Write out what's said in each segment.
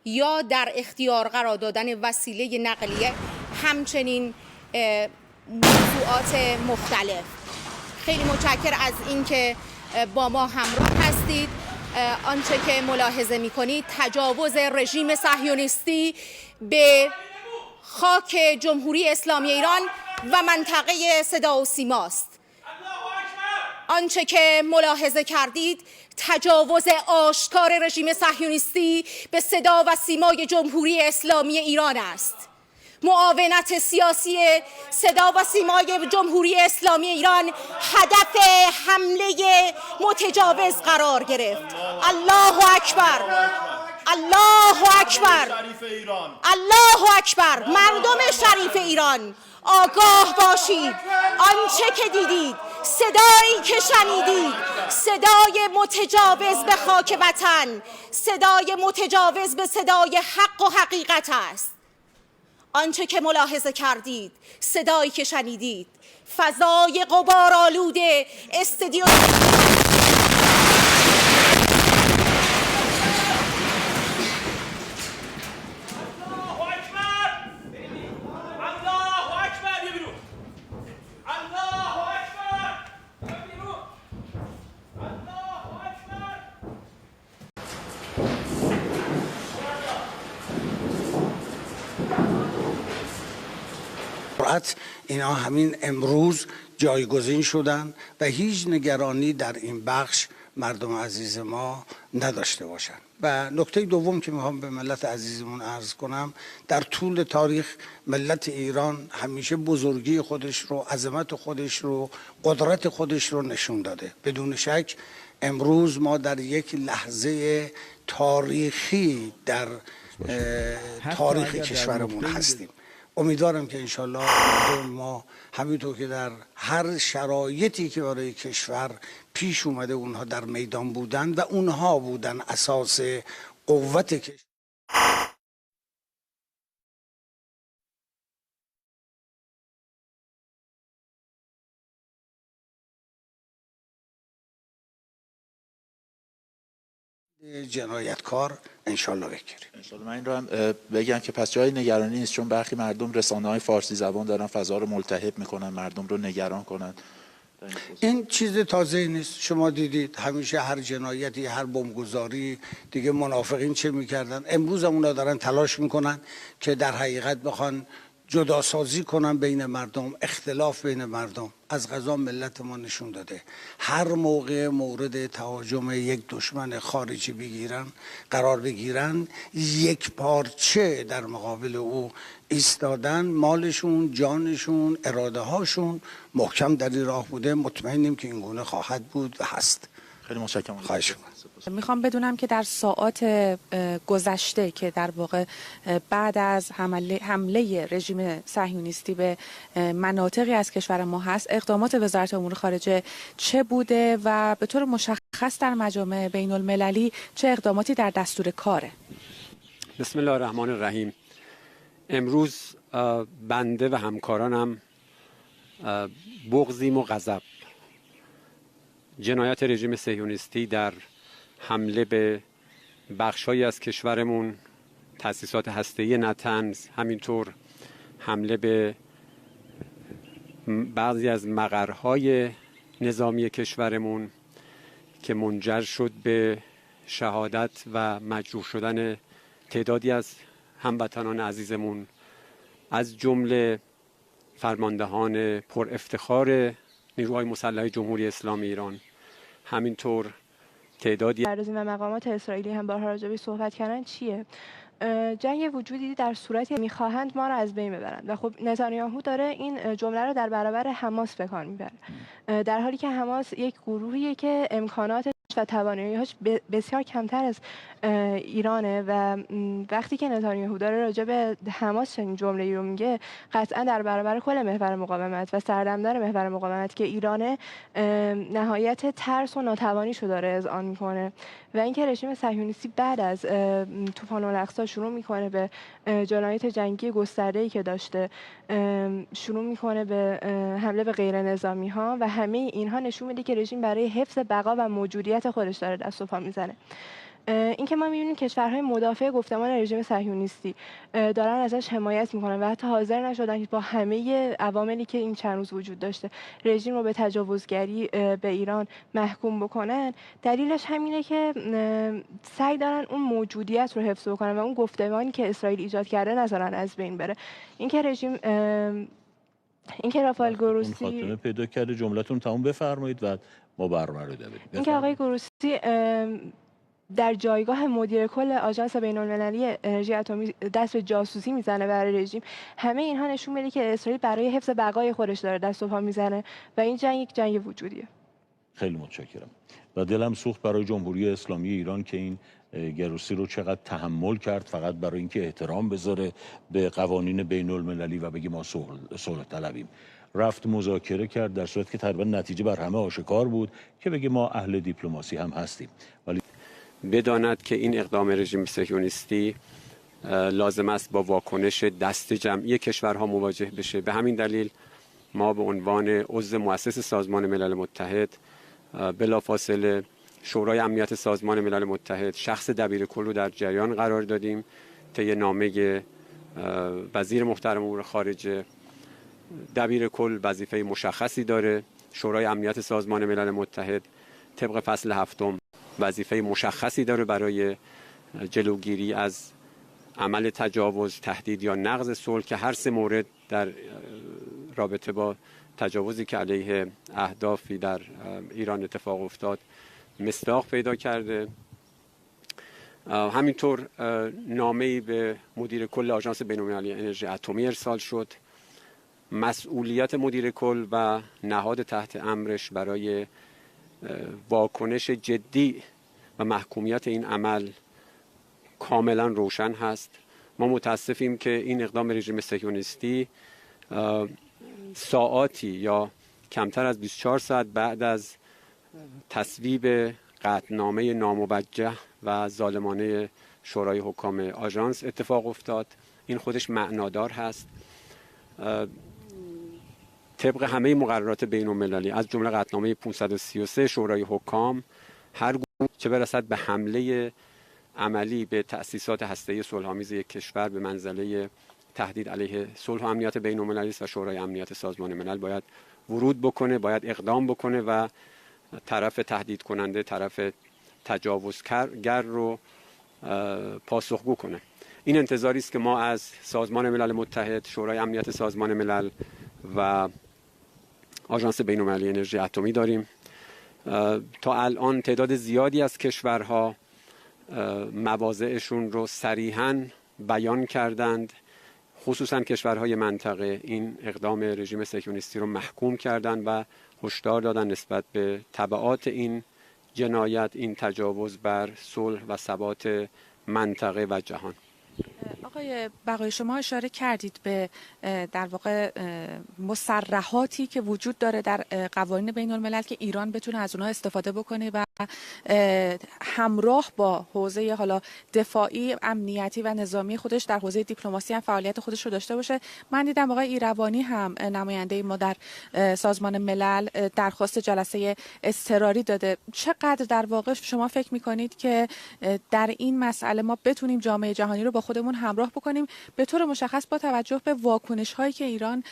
یا در اختیار قرار دادن وسیله نقلیه، همچنین موضوعات مختلف. خیلی متشکرم از اینکه با ما همراه هستید. آنچه که ملاحظه می‌کنید تجاوز رژیم صهیونیستی به خاک جمهوری اسلامی ایران و منطقه صدا و سیماست. آنچه که ملاحظه کردید تجاوز آشکار رژیم صهیونیستی به صدا و سیمای جمهوری اسلامی ایران است. معاونت سیاسی صدا و سیمای جمهوری اسلامی ایران هدف حمله متجاوز قرار گرفت. الله اکبر، الله اکبر، الله اکبر. مردم شریف ایران آگاه باشید. آنچه که دیدید، صدایی که شنیدید، صدای متجاوز به خاک وطن، صدای متجاوز به صدای حق و حقیقت است. آنچه که ملاحظه کردید، صدایی که شنیدید، فضای غبارآلود استودیو اینا همین امروز جایگزین شدن و هیچ نگرانی در این بخش مردم عزیز ما نداشته باشن. و نکته دوم که میخوام به ملت عزیزمون عرض کنم، در طول تاریخ ملت ایران همیشه بزرگی خودش رو، عظمت خودش رو، قدرت خودش رو نشون داده. بدون شک امروز ما در یک لحظه تاریخی در تاریخ کشورمون هستیم. امیدوارم که انشالله ما همینطور که در هر شرایطی که برای کشور پیش اومده اونها در میدان بودن و اونها بودن اساس قوت کشور. جنایتکار انشالله بگیریم. انشالله. من این رو هم بگم که پس جای نگرانی نیست، چون برخی مردم رسانه‌های فارسی زبان دارن فضا رو ملتهب میکنن، مردم رو نگران کنن. این چیز تازه نیست. شما دیدید همیشه هر جنایتی، هر بمبگذاری دیگه منافقین چه میکردن، امروز هم اونا دارن تلاش میکنن که در حقیقت بخوان جداسازی کنن بین مردم، اختلاف بین مردم. از قضا ملت ما نشون داده هر موقع مورد تهاجم یک دشمن خارجی قرار بگیرن، یک پارچه در مقابل او ایستادن. مالشون، جانشون، اراده هاشون محکم در این راه بوده. مطمئنیم که این گونه خواهد بود و هست. خیلی متشکرم. خواهش می‌کنم. میخوام بدونم که در ساعات گذشته که در واقع بعد از حمله رژیم صهیونیستی به مناطقی از کشور ما هست، اقدامات وزارت امور خارجه چه بوده و به طور مشخص در مجامع بین المللی چه اقداماتی در دستور کاره؟ بسم الله الرحمن الرحیم. امروز بنده و همکارانم بغضیم و غضب جنایت رژیم صهیونیستی در حمله به بخش‌هایی از کشورمون، تأسیسات هسته‌ای نطنز، همینطور حمله به بعضی از مقرهای نظامی کشورمون که منجر شد به شهادت و مجروح شدن تعدادی از هموطنان عزیزمون، از جمله فرماندهان پر افتخار نیروهای مسلح جمهوری اسلامی ایران. همینطور تعدادی و مقامات اسرائیلی هم بارها راجع به صحبت کردن چیه؟ جنگ وجودی در صورتی میخواهند ما را از بین ببرند و خب نتانیاهو داره این جمله رو در برابر حماس به کار میبره، در حالی که حماس یک گروهیه که امکانات و توانایی‌هاش بسیار کمتر از ایرانه و وقتی که نتانیاهو داره راجع به حماس چنین جمله‌ای رو میگه، قطعا در برابر کل محور مقاومت و سردمدار محور مقاومت که ایرانه نهایت ترس و ناتوانیشو داره اذعان میکنه. و اینکه رژیم صهیونیستی بعد از طوفان الاقصی شروع میکنه به جنایت جنگی گسترده‌ای که داشته، شروع میکنه به حمله به غیر نظامی ها و همه اینها نشون میده که رژیم برای حفظ بقا و موجودیت خودش داره دست و پا میزنه. اینکه ما می‌بینیم کشورهای مدافع گفتمان رژیم صهیونیستی دارن ازش حمایت میکنن و حتی حاضر نشدن با همه عواملی که این چند روز وجود داشته رژیم رو به تجاوزگری به ایران محکوم بکنن. دلیلش همینه که سعی دارن اون موجودیت رو حفظ بکنن و اون گفتمانی که اسرائیل ایجاد کرده نذارن از بین بره. اینکه رژیم اینکه رافائل گروسی خاتمه پیدا کرده، جملتون تموم بفرمایید و ما برنامه رو ادامه بدیم. اینکه آقای گروسی در جایگاه مدیر کل آژانس بین‌المللی انرژی اتمی دست به جاسوسی میزنه برای رژیم، همه اینها نشون میده که اسرائیل برای حفظ بقای خودش داره دست و پا میزنه و این جنگ یک جنگ وجودیه. خیلی متشکرم و دلم سوخت برای جمهوری اسلامی ایران که این گروسی رو چقدر تحمل کرد فقط برای اینکه احترام بذاره به قوانین بین‌المللی و بگه ما صلح طلبیم. رفت مذاکره کرد در صورتی که تقریبا نتیجه بر همه آشکار بود که بگه ما اهل دیپلماسی هم هستیم، ولی بداند که این اقدام رژیم صهیونیستی لازم است با واکنش دست جمعی کشورها مواجه بشه. به همین دلیل ما به عنوان عضو مؤسس سازمان ملل متحد بلافاصله شورای امنیت سازمان ملل متحد شخص دبیرکل رو در جریان قرار دادیم. طی نامه وزیر محترم امور خارجه، دبیرکل وظیفه مشخصی داره. شورای امنیت سازمان ملل متحد طبق فصل 7 وظیفه مشخصی داره برای جلوگیری از عمل تجاوز، تهدید یا نقض صلح که هر سه مورد در رابطه با تجاوزی که علیه اهدافی در ایران اتفاق افتاد مصداق پیدا کرده. همینطور نامه‌ای به مدیر کل آژانس بین‌المللی انرژی اتمی ارسال شد. مسئولیت مدیر کل و نهاد تحت امرش برای واکنش جدی و محکومیت این عمل کاملا روشن هست. ما متاسفیم که این اقدام رژیم صهیونیستی ساعاتی یا کمتر از 24 ساعت بعد از تصویب قطعنامه ناموجه و ظالمانه شورای حکام آژانس اتفاق افتاد. این خودش معنادار هست. طبق همه مقررات بین‌المللی از جمله قطعنامه 533 شورای حکام، هر گونه چه برسد به حمله عملی به تأسیسات هسته‌ای صلح‌آمیز یک کشور به منزله تهدید علیه صلح و امنیت بین‌المللی و شورای امنیت سازمان ملل باید ورود بکنه، باید اقدام بکنه و طرف تهدید کننده، طرف تجاوزگر رو پاسخگو کنه. این انتظاری است که ما از سازمان ملل متحد، شورای امنیت سازمان ملل و آژانس بین‌المللی انرژی اتمی داریم. تا الان تعداد زیادی از کشورها مواضعشون رو صریحاً بیان کردند، خصوصاً کشورهای منطقه این اقدام رژیم صهیونیستی رو محکوم کردند و هشدار دادن نسبت به تبعات این جنایت، این تجاوز بر صلح و ثبات منطقه و جهان. آقای بقایی، شما اشاره کردید به در واقع مصرحاتی که وجود داره در قوانین بین الملل که ایران بتونه از اونها استفاده بکنه و همراه با حوزه حالا دفاعی، امنیتی و نظامی خودش در حوزه دیپلماسی هم فعالیت خودش رو داشته باشه. من دیدم آقای ایروانی هم نماینده ما در سازمان ملل درخواست جلسه اضطراری داده. چقدر در واقع شما فکر می‌کنید که در این مسئله ما بتونیم جامعه جهانی رو با خودمون همراه بکنیم، به طور مشخص با توجه به واکنش‌هایی که ایران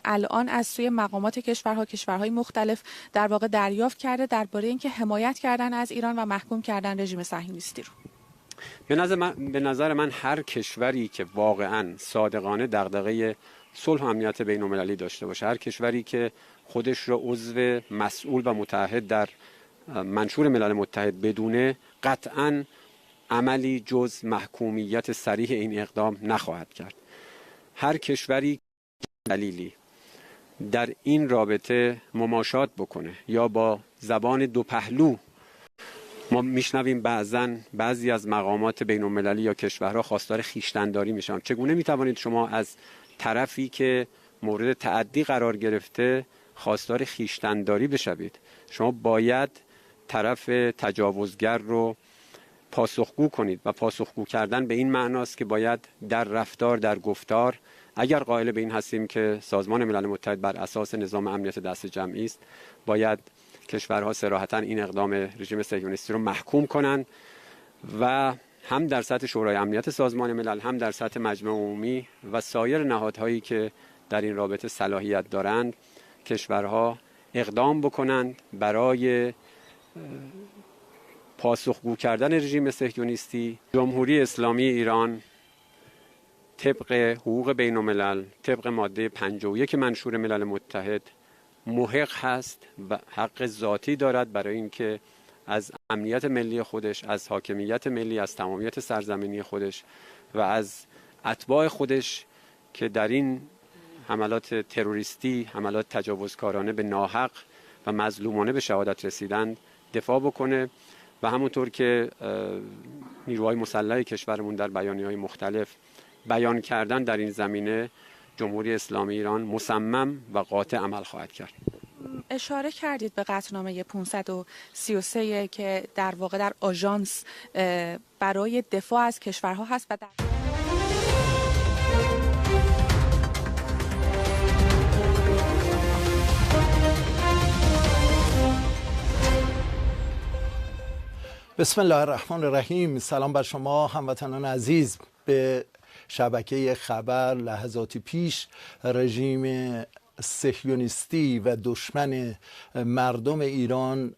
الان از سوی مقامات کشورهای مختلف در واقع دریافت کرده درباره اینکه حمایت کردن از ایران و محکوم کردن رژیم صهیونیستی رو؟ به نظر من هر کشوری که واقعاً صادقانه دغدغه صلح و امنیت بین‌المللی داشته باشه، هر کشوری که خودش را عضو مسئول و متحد در منشور ملل متحد بدونه، قطعاً عملی جز محکومیت صریح این اقدام نخواهد کرد. هر کشوری دلیلی در این رابطه مماشات بکنه یا با زبان دو پهلو، ما میشنویم بعضی از مقامات بین‌المللی یا کشورها خواستار خویشتن‌داری میشن. چگونه میتوانید شما از طرفی که مورد تعدی قرار گرفته خواستار خویشتن‌داری بشوید؟ شما باید طرف تجاوزگر رو پاسخگو کنید و پاسخگو کردن به این معناست که باید در رفتار، در گفتار، اگر قائل به این هستیم که سازمان ملل متحد بر اساس نظام امنیت دست جمعی است، باید کشورها صراحتاً این اقدام رژیم صهیونیستی رو محکوم کنن و هم در سطح شورای امنیت سازمان ملل، هم در سطح مجمع عمومی و سایر نهادهایی که در این رابطه صلاحیت دارند، کشورها اقدام بکنند برای پاسخگو کردن رژیم صهیونیستی. جمهوری اسلامی ایران طبق حقوق بین الملل، طبق ماده 51 منشور ملل متحد محق هست و حق ذاتی دارد برای اینکه از امنیت ملی خودش، از حاکمیت ملی، از تمامیت سرزمینی خودش و از اتباع خودش که در این حملات تروریستی، حملات تجاوزکارانه به ناحق و مظلومانه به شهادت رسیدند دفاع بکنه. و همونطور که نیروهای مسلح کشورمون در بیانیه‌های مختلف بیان کردن در این زمینه، جمهوری اسلامی ایران مصمم و قاطع عمل خواهد کرد. اشاره کردید به قطعنامه 533 که در واقع در آژانس برای دفاع از کشورها هست و در بسم الله الرحمن الرحیم. سلام بر شما هموطنان عزیز. به شبکه خبر لحظاتی پیش رژیم صهیونیستی و دشمن مردم ایران